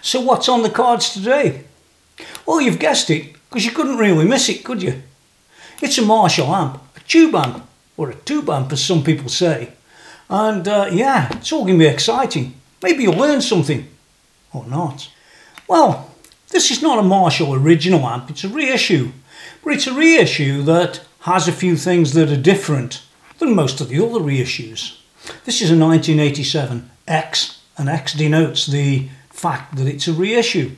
So what's on the cards today? Well, you've guessed it, because you couldn't really miss it, could you? It's a Marshall amp, a tube amp, or a tube amp as some people say. And yeah, it's all going to be exciting. Maybe you'll learn something, or not. Well, this is not a Marshall original amp, it's a reissue. But it's a reissue that has a few things that are different than most of the other reissues. This is a 1987 X, and X denotes the fact that it's a reissue.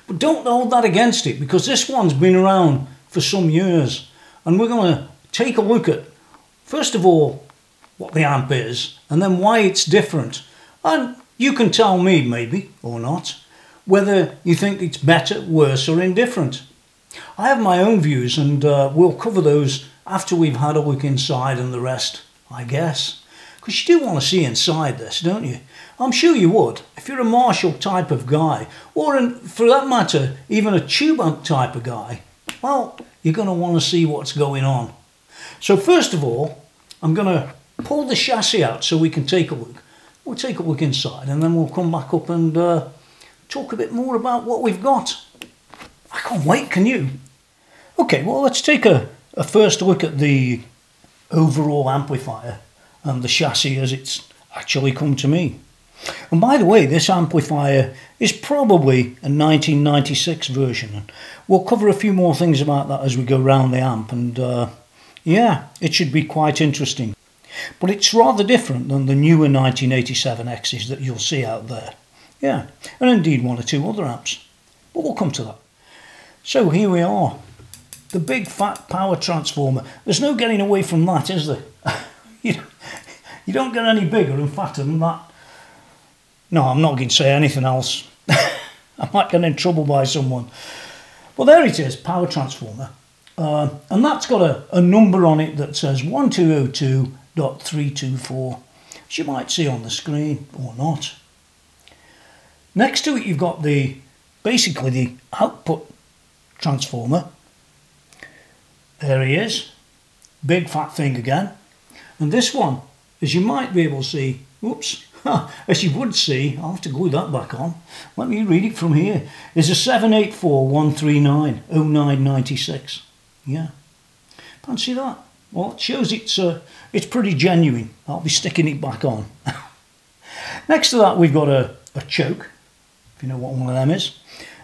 But don't hold that against it, because this one's been around for some years. And we're going to take a look at, first of all, what the amp is, and then why it's different. And you can tell me, maybe, or not, whether you think it's better, worse, or indifferent. I have my own views, and we'll cover those after we've had a look inside and the rest, I guess. Because you do want to see inside this, don't you? I'm sure you would, if you're a Marshall type of guy, or for that matter, even a tube amp type of guy. Well, you're going to want to see what's going on. So first of all, I'm going to pull the chassis out so we can take a look. We'll take a look inside, and then we'll come back up and talk a bit more about what we've got. I can't wait, can you? Okay, well, let's take a first look at the overall amplifier and the chassis as it's actually come to me. And by the way, this amplifier is probably a 1996 version. And we'll cover a few more things about that as we go round the amp, and yeah, it should be quite interesting. But it's rather different than the newer 1987 X's that you'll see out there. Yeah, and indeed one or two other amps. But we'll come to that. So here we are. The big fat power transformer. There's no getting away from that, is there? You don't get any bigger and fatter than that. No, I'm not going to say anything else. I might get in trouble by someone. Well, there it is, power transformer. And that's got a number on it that says 1202.324, as you might see on the screen, or not. Next to it, you've got basically the output transformer. There he is, big fat thing again. And this one, as you might be able to see, whoops, as you would see, I'll have to glue that back on. Let me read it from here. Is a 784-139-0996. Yeah, fancy that. Well, it shows it's pretty genuine. I'll be sticking it back on. Next to that, we've got a choke, if you know what one of them is.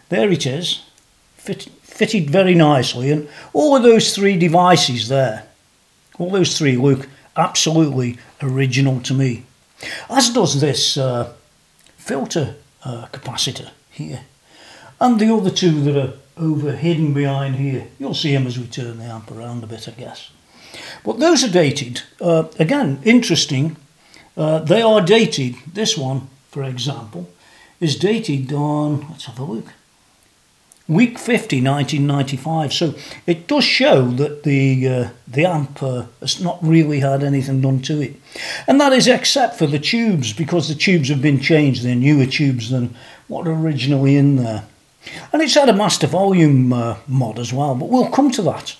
There it is, fitted very nicely, and all of those three devices there, all those three look absolutely original to me. As does this filter capacitor here, and the other two that are over hidden behind here. You'll see them as we turn the amp around a bit, I guess. But those are dated. Again, interesting. They are dated. This one, for example, is dated on, let's have a look, week 50, 1995. So it does show that the amp has not really had anything done to it. And that is except for the tubes, because the tubes have been changed. They're newer tubes than what are originally in there. And it's had a master volume mod as well, but we'll come to that.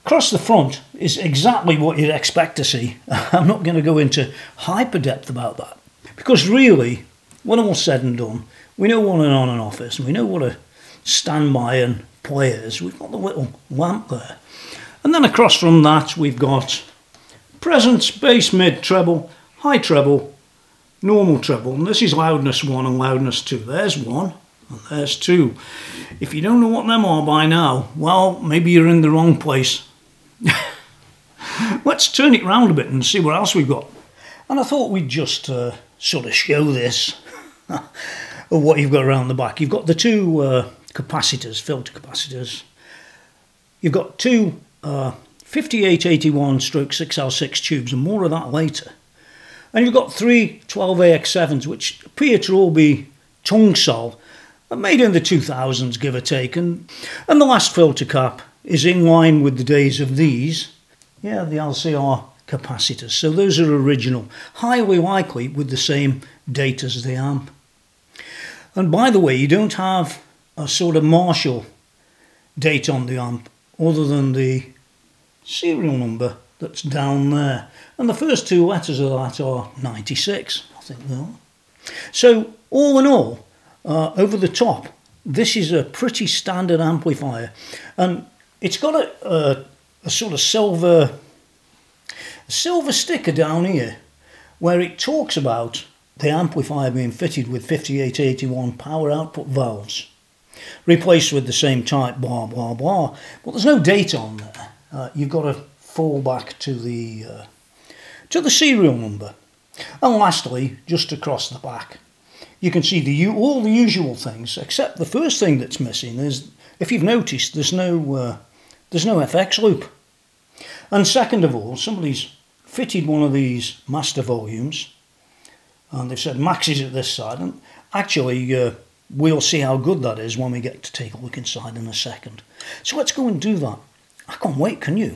Across the front is exactly what you'd expect to see. I'm not going to go into hyper depth about that, because really, when all's said and done, we know what an on and off is, and we know what a standby and play is. We've got the little lamp there. And then across from that, we've got presence, bass, mid, treble, high treble, normal treble. And this is loudness 1 and loudness 2. There's 1 and there's 2. If you don't know what them are by now, well, maybe you're in the wrong place. Let's turn it round a bit and see what else we've got. And I thought we'd just sort of show this. Of what you've got around the back. You've got the two capacitors, filter capacitors. You've got two 5881/6L6 tubes, and more of that later. And you've got three 12AX7s, which appear to all be tungsol, made in the 2000s, give or take. And the last filter cap is in line with the days of these. Yeah, the LCR capacitors. So those are original, highly likely with the same date as the amp. And by the way, you don't have a sort of Marshall date on the amp other than the serial number that's down there. And the first two letters of that are 96, I think they are. So all in all, over the top. This is a pretty standard amplifier, and it's got a sort of silver sticker down here where it talks about the amplifier being fitted with 5881 power output valves, replaced with the same type, blah blah blah. But there's no date on there. You've got to fall back to the serial number. And lastly, just across the back, you can see all the usual things, except the first thing that's missing is, if you've noticed, there's no FX loop. And second of all, somebody's fitted one of these master volumes, and they've said maxes at this side, and actually we'll see how good that is when we get to take a look inside in a second. So let's go and do that. I can't wait, can you?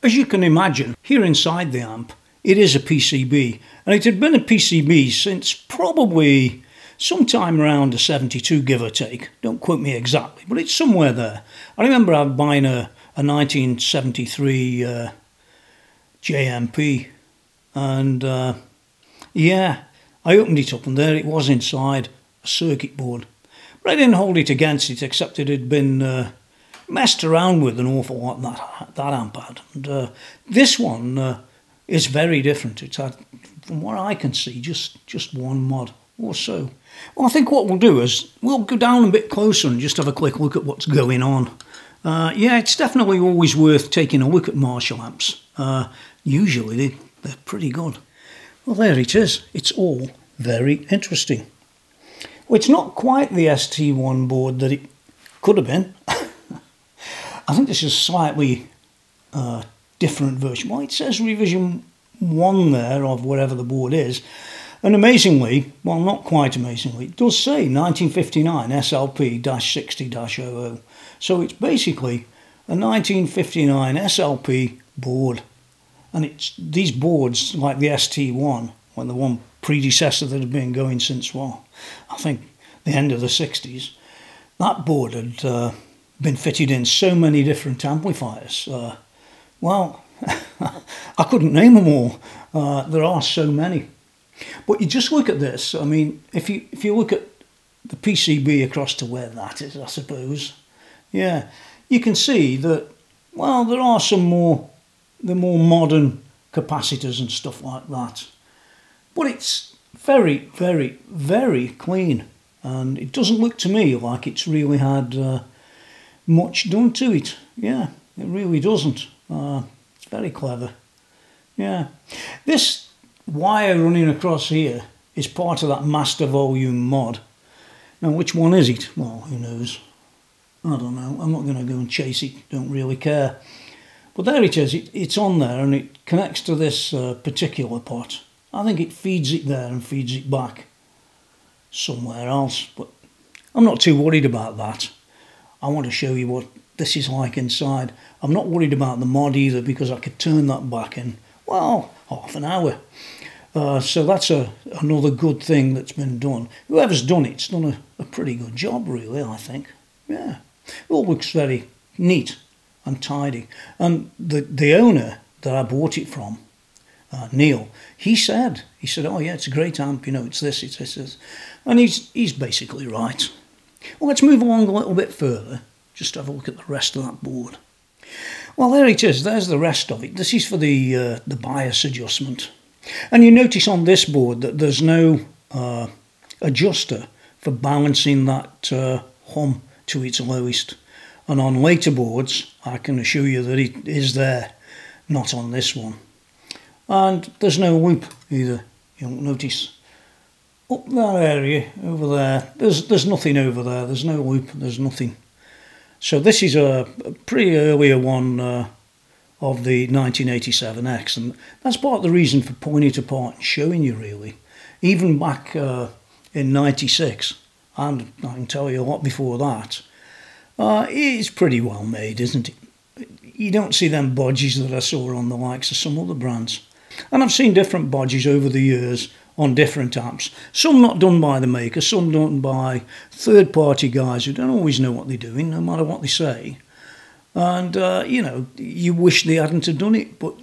As you can imagine, here inside the amp, it is a PCB, and it had been a PCB since probably sometime around a 72, give or take. Don't quote me exactly, but it's somewhere there. I remember buying a 1973 JMP, and yeah, I opened it up and there it was inside, a circuit board. But I didn't hold it against it, except it had been messed around with an awful lot, that amp had. And this one is very different. It's had, from what I can see, just one mod or so. Well, I think what we'll do is we'll go down a bit closer and just have a quick look at what's going on. Yeah, it's definitely always worth taking a look at Marshall amps. Usually they're pretty good. Well, there it is. It's all very interesting. Well, it's not quite the ST1 board that it could have been. I think this is a slightly different version. Well, it says revision 1 there of whatever the board is. And amazingly, well, not quite amazingly, it does say 1959 SLP-60-00. So it's basically a 1959 SLP board. And it's these boards, like the ST1, when the one predecessor that had been going since, well, I think the end of the 60s, that board had been fitted in so many different amplifiers. Well, I couldn't name them all. There are so many. But you just look at this. I mean, if you look at the PCB across to where that is, I suppose, yeah, you can see that, well, there are the more modern capacitors and stuff like that. But it's very, very, very clean. And it doesn't look to me like it's really had much done to it. Yeah, it really doesn't. It's very clever. Yeah. This wire running across here is part of that master volume mod. Now, which one is it? Well, who knows? I don't know. I'm not going to go and chase it. Don't really care. But there it is. It's on there, and it connects to this particular pot. I think it feeds it there and feeds it back somewhere else. But I'm not too worried about that. I want to show you what this is like inside. I'm not worried about the mod either, because I could turn that back in, well, half an hour. So that's another good thing that's been done. Whoever's done it's done a pretty good job, really, I think. Yeah, it all looks very neat and tidy. And the owner that I bought it from, Neil, he said, oh yeah, it's a great amp, you know, it's this, it's this, this. And he's basically right. Well, let's move along a little bit further, just have a look at the rest of that board. Well, there it is, there's the rest of it. This is for the bias adjustment. And you notice on this board that there's no adjuster for balancing that hum to its lowest. And on later boards, I can assure you that it is there, not on this one. And there's no loop either. You'll notice up that area over there, there's nothing over there. There's no loop, there's nothing. So this is a pretty earlier one of the 1987X, and that's part of the reason for pulling it apart and showing you, really. Even back in 96, and I can tell you a lot before that, it's pretty well made, isn't it? You don't see them bodges that I saw on the likes of some other brands. And I've seen different bodges over the years on different amps. Some not done by the maker, some done by third-party guys who don't always know what they're doing, no matter what they say. And, you know, you wish they hadn't have done it. But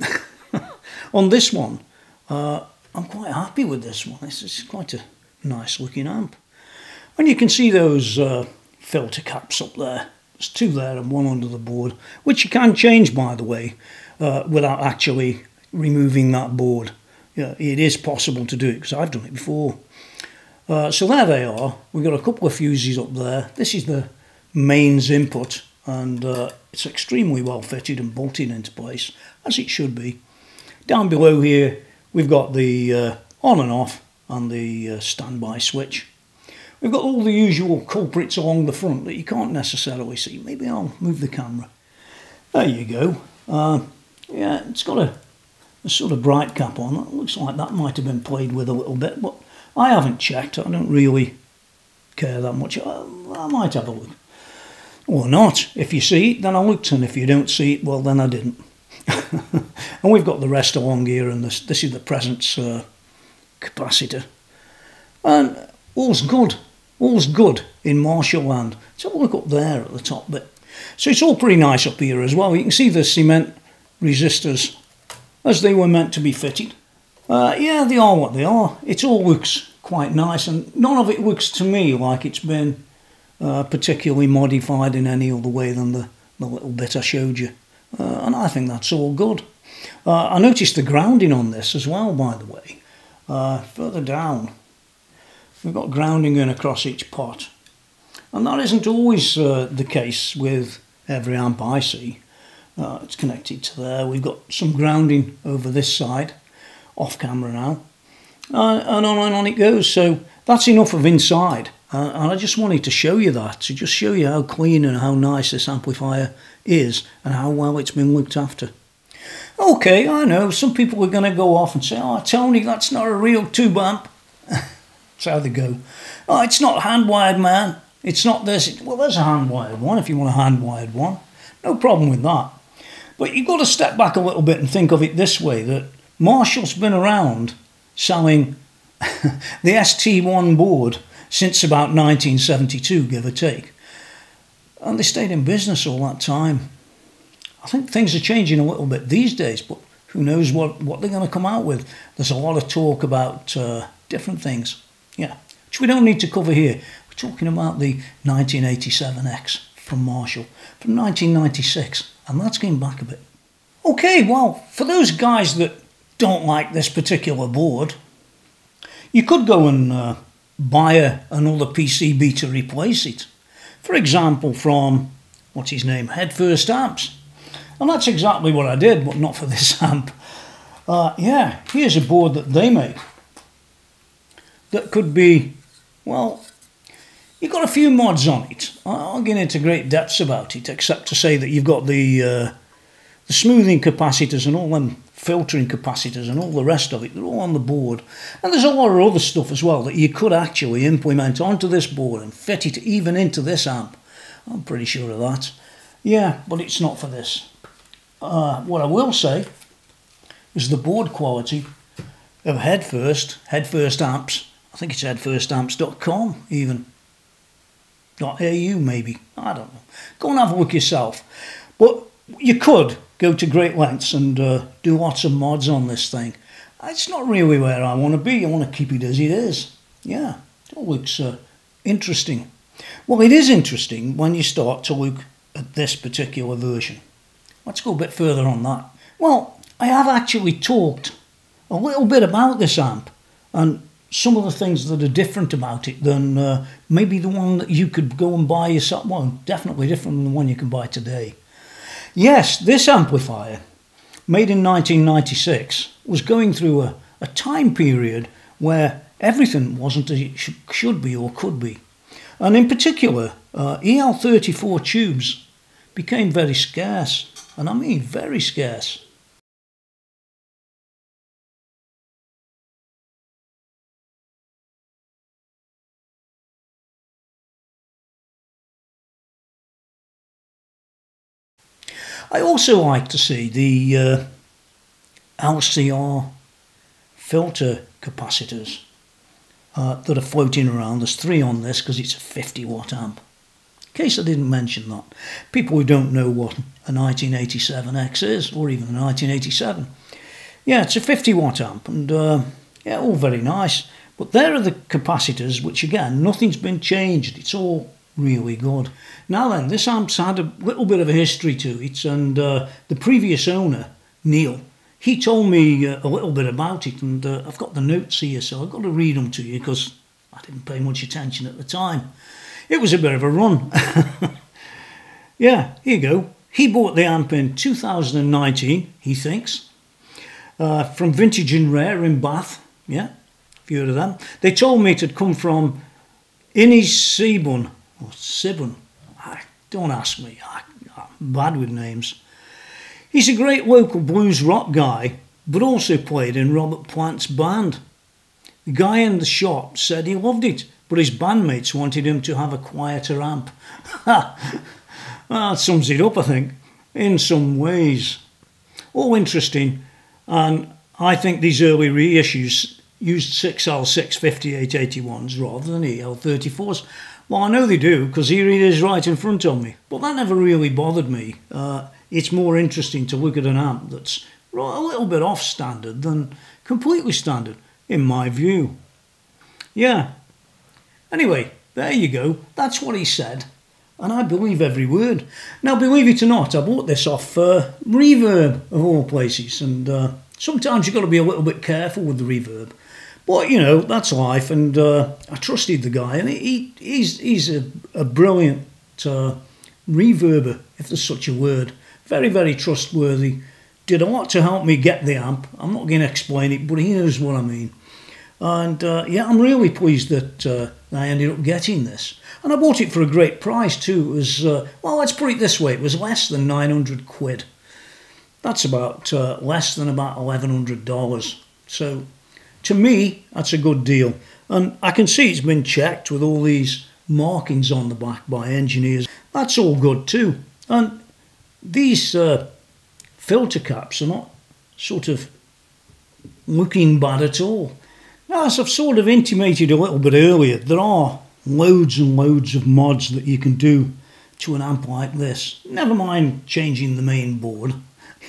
on this one, I'm quite happy with this one. This is quite a nice-looking amp. And you can see those filter caps up there. There's two there and one under the board, which you can change, by the way, without actually removing that board. Yeah, it is possible to do it because I've done it before. So there they are. We've got a couple of fuses up there. This is the mains input, and it's extremely well fitted and bolted into place, as it should be. Down below here, we've got the on and off and the standby switch. We've got all the usual culprits along the front that you can't necessarily see. Maybe I'll move the camera. There you go. Yeah, it's got a sort of bright cap on. It looks like that might have been played with a little bit, but I haven't checked. I don't really care that much. I might have a look. Or not. If you see it, then I looked, and if you don't see it, well, then I didn't. And we've got the rest along here, and this is the presence capacitor. And all's good. All's good in Marshall land. Let's have a look up there at the top bit. So it's all pretty nice up here as well. You can see the cement resistors as they were meant to be fitted. Yeah, they are what they are. It all looks quite nice, and none of it looks to me like it's been particularly modified in any other way than the little bit I showed you. And I think that's all good. I noticed the grounding on this as well, by the way. Further down, we've got grounding going across each pot. And that isn't always the case with every amp I see. It's connected to there. We've got some grounding over this side, off camera now. And on it goes. So that's enough of inside. And I just wanted to show you that, to just show you how clean and how nice this amplifier is and how well it's been looked after. Okay, I know, some people are going to go off and say, oh, Tony, that's not a real tube amp. That's how they go. Oh, it's not hand-wired, man. It's not this. Well, there's a hand-wired one if you want a hand-wired one. No problem with that. But you've got to step back a little bit and think of it this way, that Marshall's been around selling the ST1 board since about 1972, give or take. And they stayed in business all that time. I think things are changing a little bit these days, but who knows what they're going to come out with. There's a lot of talk about different things, yeah, which we don't need to cover here. We're talking about the 1987X from Marshall, from 1996, and that's going back a bit. Okay, well, for those guys that don't like this particular board, you could go and buy another PCB to replace it. For example, from, what's his name, Headfirst amps. And that's exactly what I did, but not for this amp. Yeah, here's a board that they make. That could be, well, you've got a few mods on it. I'll get into great depths about it, except to say that you've got the smoothing capacitors and all them filtering capacitors and all the rest of it. They're all on the board. And there's a lot of other stuff as well that you could actually implement onto this board and fit it even into this amp. I'm pretty sure of that. Yeah, but it's not for this. What I will say is the board quality of Headfirst amps. I think it's headfirstamps.com even. .au maybe, I don't know. Go and have a look yourself. But you could go to great lengths and do lots of mods on this thing. It's not really where I want to be. I want to keep it as it is. Yeah, it all looks interesting. Well, it is interesting when you start to look at this particular version. Let's go a bit further on that. Well, I have actually talked a little bit about this amp and some of the things that are different about it than maybe the one that you could go and buy yourself. Well, definitely different than the one you can buy today. Yes, this amplifier, made in 1996, was going through a time period where everything wasn't as it should be or could be. And in particular, EL34 tubes became very scarce, and I mean very scarce. I also like to see the LCR filter capacitors that are floating around. There's 3 on this because it's a 50 watt amp. In case I didn't mention that. People who don't know what a 1987X is, or even a 1987. Yeah, it's a 50 watt amp, and yeah, all very nice. But there are the capacitors, which again, nothing's been changed. It's all really good. Now then, this amp's had a little bit of a history to it, and the previous owner, Neil, he told me a little bit about it, and I've got the notes here, so I've got to read them to you because I didn't pay much attention at the time. It was a bit of a run. Yeah, here you go. He bought the amp in 2019, he thinks, from Vintage and Rare in Bath. Yeah, if you heard of them. They told me it had come from Innis Sebun, or Sibun. Don't ask me, I'm bad with names. He's a great local blues rock guy, but also played in Robert Plant's band. The guy in the shop said he loved it, but his bandmates wanted him to have a quieter amp. That sums it up, I think, in some ways. All interesting, and I think these early reissues used 6L 65881s rather than EL34s. Well, I know they do, because here it is right in front of me, but that never really bothered me. It's more interesting to look at an amp that's a little bit off standard than completely standard, in my view. Yeah. Anyway, there you go. That's what he said. And I believe every word. Now, believe it or not, I bought this off Reverb, of all places. And sometimes you've got to be a little bit careful with the Reverb. But, you know, that's life. And I trusted the guy. And he's a brilliant reverber, if there's such a word. Very, very trustworthy. Did a lot to help me get the amp. I'm not going to explain it, but he knows what I mean. And yeah, I'm really pleased that I ended up getting this. And I bought it for a great price too. It was, well, let's put it this way, it was less than 900 quid. That's about less than about $1,100. So to me, that's a good deal. And I can see it's been checked with all these markings on the back by engineers. That's all good too. And these filter caps are not sort of looking bad at all. Now, as I've sort of intimated a little bit earlier, there are loads and loads of mods that you can do to an amp like this. Never mind changing the main board.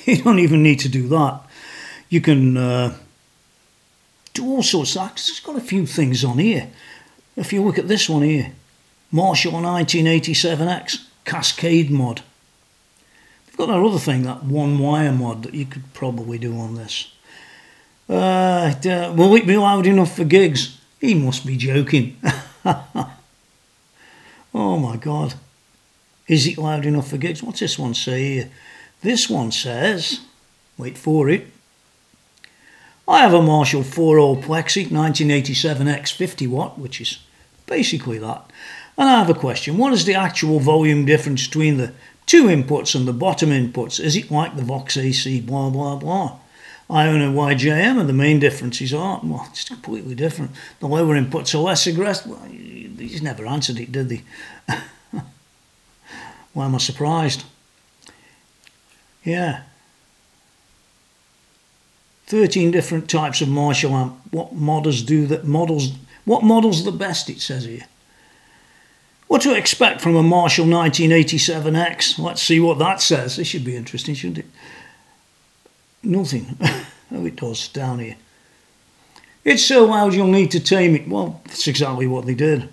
You don't even need to do that. You can do all sorts of... It's got a few things on here. If you look at this one here, Marshall 1987X Cascade mod. They've got that other thing, that one wire mod that you could probably do on this. Will it be loud enough for gigs? He must be joking. Oh my God. Is it loud enough for gigs? What's this one say here? This one says, wait for it, I have a Marshall 4-hole Plexi 1987X 50 watt, which is basically that. And I have a question. What is the actual volume difference between the two inputs and the bottom inputs? Is it like the Vox AC blah blah blah? I own a YJM and the main differences are, well, it's completely different. The lower inputs are less aggressive. Well, he's never answered it, did they? Why am I surprised? Yeah. 13 different types of Marshall amp. What models do that? What models are the best, it says here. What to expect from a Marshall 1987X? Let's see what that says. This should be interesting, shouldn't it? Nothing. Oh, it does, down here. It's so loud you'll need to tame it. Well, that's exactly what they did.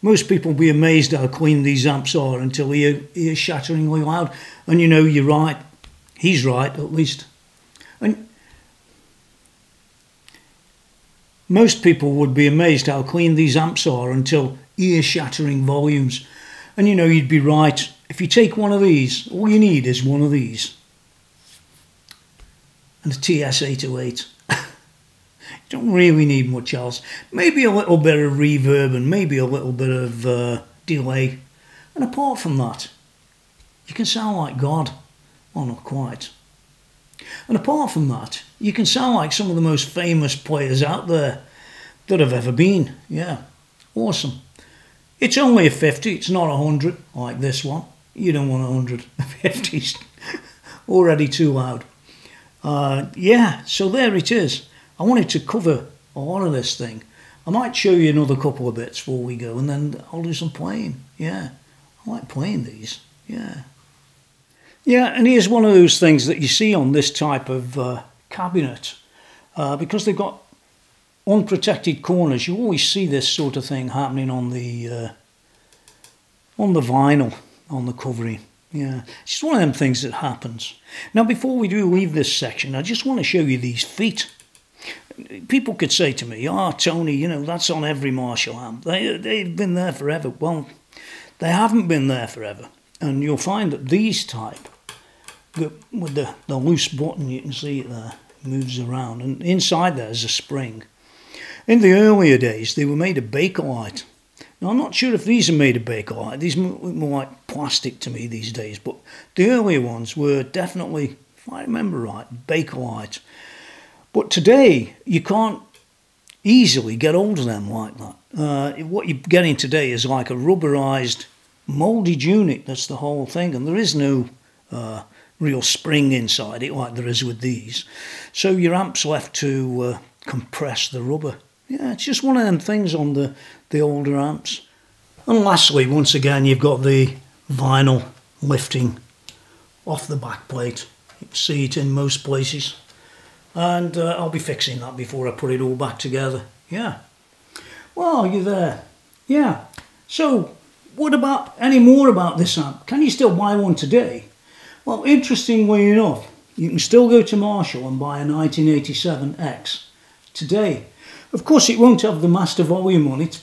Most people will be amazed how clean these amps are until they're shatteringly loud. And you know, you're right. He's right, at least. And most people would be amazed how clean these amps are until ear-shattering volumes. And you know, you'd be right. If you take one of these, all you need is one of these. And a TS-808. You don't really need much else. Maybe a little bit of reverb and maybe a little bit of delay. And apart from that, you can sound like God. Well, not quite. And apart from that, you can sound like some of the most famous players out there that have ever been. Yeah, awesome. It's only a 50, it's not 100 like this one. You don't want 100. 50's already too loud. Yeah, so there it is. I wanted to cover a lot of this thing. I might show you another couple of bits before we go, and then I'll do some playing. Yeah, I like playing these. Yeah. Yeah, and here's one of those things that you see on this type of cabinet, because they've got unprotected corners, you always see this sort of thing happening on the vinyl, on the covering. Yeah, it's just one of them things that happens. Now, before we do leave this section, I just want to show you these feet. People could say to me, "Oh, Tony, you know, that's on every Marshall amp. They've been there forever." Well, they haven't been there forever. And you'll find that these type, with the loose button, you can see it there, moves around. And inside there's a spring. In the earlier days, they were made of Bakelite. Now, I'm not sure if these are made of Bakelite. These look more like plastic to me these days. But the earlier ones were definitely, if I remember right, Bakelite. But today, you can't easily get hold of them like that. What you're getting today is like a rubberized, moulded unit. That's the whole thing. And there is no real spring inside it like there is with these. So your amp's left to compress the rubber. Yeah, it's just one of them things on the older amps. And lastly, once again, you've got the vinyl lifting off the back plate. You can see it in most places. And I'll be fixing that before I put it all back together. Yeah. Well, you're there. Yeah. So, what about any more about this amp? Can you still buy one today? Well, interestingly enough, you can still go to Marshall and buy a 1987X today. Of course, it won't have the master volume on it,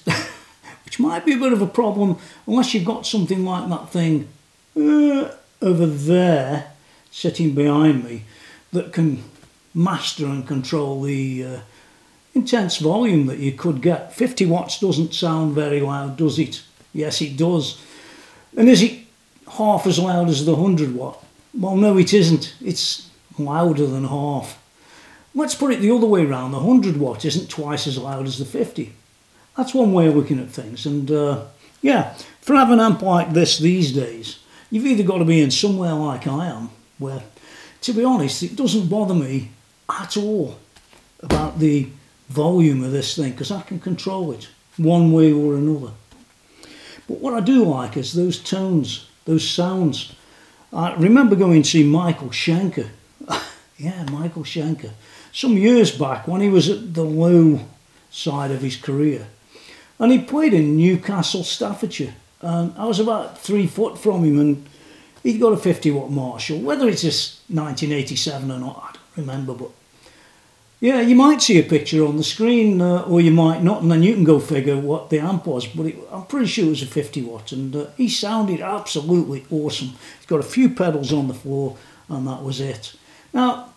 which might be a bit of a problem unless you've got something like that thing over there sitting behind me that can master and control the intense volume that you could get. 50 watts doesn't sound very loud, does it? Yes, it does. And is it half as loud as the 100 watt? Well, no, it isn't. It's louder than half. Let's put it the other way around. The 100 watt isn't twice as loud as the 50. That's one way of looking at things. And yeah, for having an amp like this these days, you've either got to be in somewhere like I am, where, to be honest, it doesn't bother me at all about the volume of this thing, because I can control it one way or another. But what I do like is those tones, those sounds. I remember going to see Michael Schenker. Yeah, Michael Schenker. Some years back when he was at the low side of his career. And he played in Newcastle, Staffordshire. And I was about 3 foot from him, and he'd got a 50 watt Marshall. Whether it's a 1987 or not, I don't remember. But yeah, you might see a picture on the screen, or you might not, and then you can go figure what the amp was. But I'm pretty sure it was a 50 watt, and he sounded absolutely awesome. He's got a few pedals on the floor, and that was it. Now,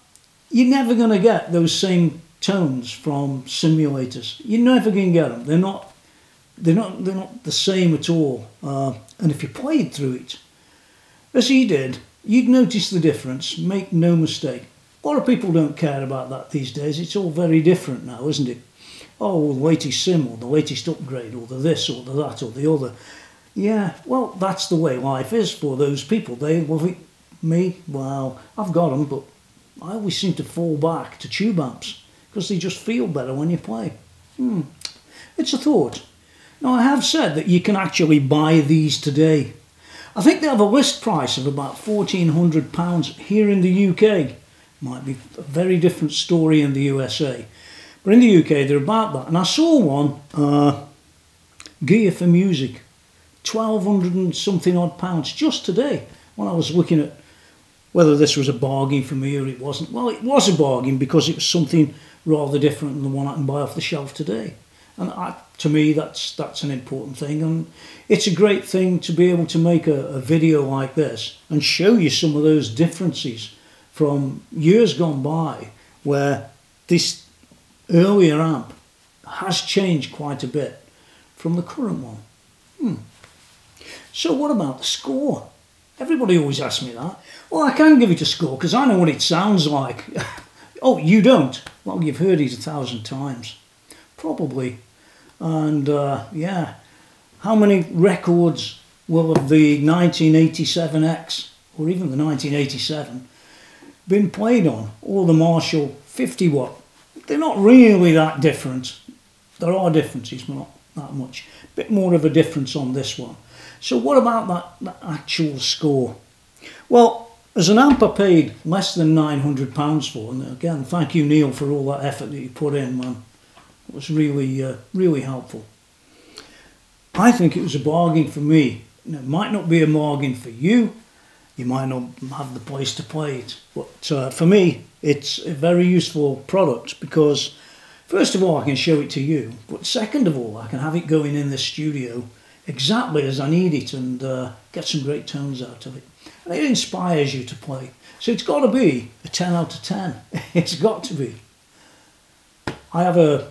you're never going to get those same tones from simulators. You're never going to get them. They're not the same at all. And if you played through it, as he did, you'd notice the difference. Make no mistake. A lot of people don't care about that these days. It's all very different now, isn't it? Oh, the latest sim, or the latest upgrade, or the this, or the that, or the other. Yeah, well, that's the way life is for those people. They love it. Me, well, I've got them, but I always seem to fall back to tube amps because they just feel better when you play. It's a thought. Now, I have said that you can actually buy these today. I think they have a list price of about £1,400 here in the UK. Might be a very different story in the USA. But in the UK, they're about that. And I saw one, Gear for Music, 1,200 and something odd pounds just today when I was looking at whether this was a bargain for me or it wasn't. Well, it was a bargain because it was something rather different than the one I can buy off the shelf today. And to me, that's an important thing. And it's a great thing to be able to make a video like this and show you some of those differences from years gone by, where this earlier amp has changed quite a bit from the current one. So what about the score? Everybody always asks me that. Well, I can give it a score because I know what it sounds like. Oh, you don't? Well, you've heard it 1,000 times. Probably. And yeah, how many records will of the 1987X, or even the 1987, been played on? Or the Marshall 50 watt? They're not really that different. There are differences, but not that much. A bit more of a difference on this one. So what about that actual score? Well, as an amp I paid less than £900 for, and again, thank you, Neil, for all that effort that you put in, man. It was really, really helpful. I think it was a bargain for me. It might not be a bargain for you. You might not have the place to play it. But for me, it's a very useful product because, first of all, I can show it to you. But second of all, I can have it going in the studio exactly as I need it and get some great tones out of it. And it inspires you to play. So it's got to be a 10 out of 10. It's got to be. I have a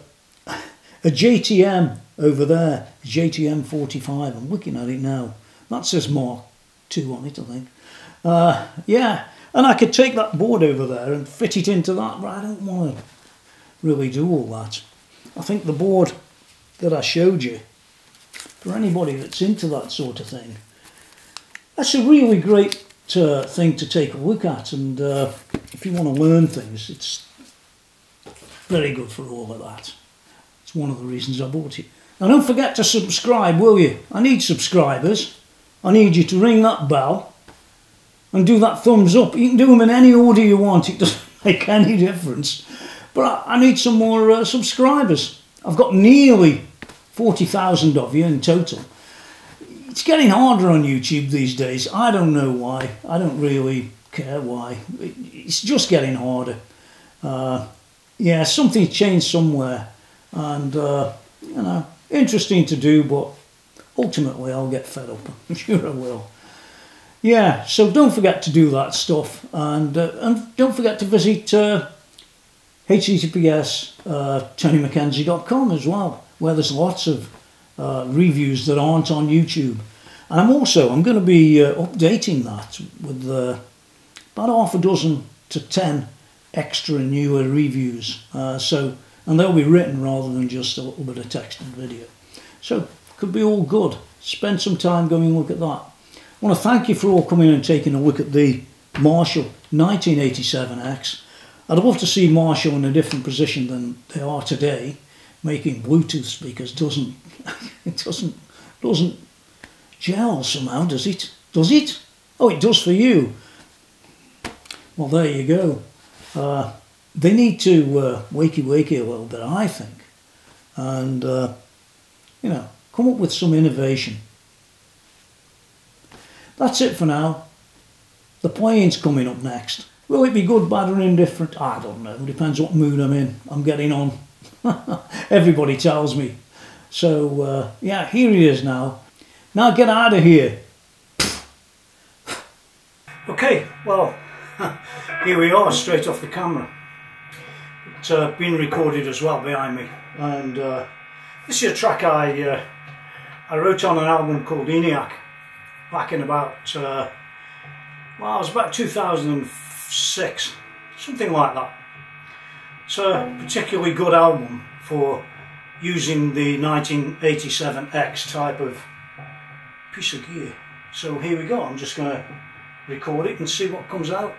JTM over there, JTM 45. I'm looking at it now. That says Mark II on it, I think. Yeah, and I could take that board over there and fit it into that, but I don't want to really do all that. I think the board that I showed you, for anybody that's into that sort of thing, that's a really great thing to take a look at, and if you want to learn things, it's very good for all of that. It's one of the reasons I bought it. Now don't forget to subscribe, will you? I need subscribers. I need you to ring that bell and do that thumbs up. You can do them in any order you want, it doesn't make any difference. But I need some more subscribers. I've got nearly 40,000 of you in total. It's getting harder on YouTube these days. I don't know why. I don't really care why. It's just getting harder. Yeah, something's changed somewhere. And, you know, interesting to do, but ultimately I'll get fed up. I'm sure I will. Yeah, so don't forget to do that stuff. And don't forget to visit https TonyMcKenzie.com as well, where there's lots of reviews that aren't on YouTube. And I'm going to be updating that with about half a dozen to 10 extra newer reviews. And they'll be written rather than just a little bit of text and video. So could be all good. Spend some time going and look at that. I want to thank you for all coming and taking a look at the Marshall 1987X. I'd love to see Marshall in a different position than they are today. Making Bluetooth speakers doesn't gel somehow, does it? Does it? Oh, it does for you. Well, there you go. They need to wakey a little bit, I think, and you know, come up with some innovation. That's it for now. The playing's coming up next. Will it be good, bad or indifferent? I don't know. It depends what mood I'm in. I'm getting on. Everybody tells me. So yeah, here he is now. Now get out of here. Okay, well, here we are, straight off the camera. It's been recorded as well behind me, and this is a track I wrote on an album called ENIAC back in about well, it was about 2006, something like that. It's a particularly good album for using the 1987X type of piece of gear. So here we go. I'm just going to record it and see what comes out.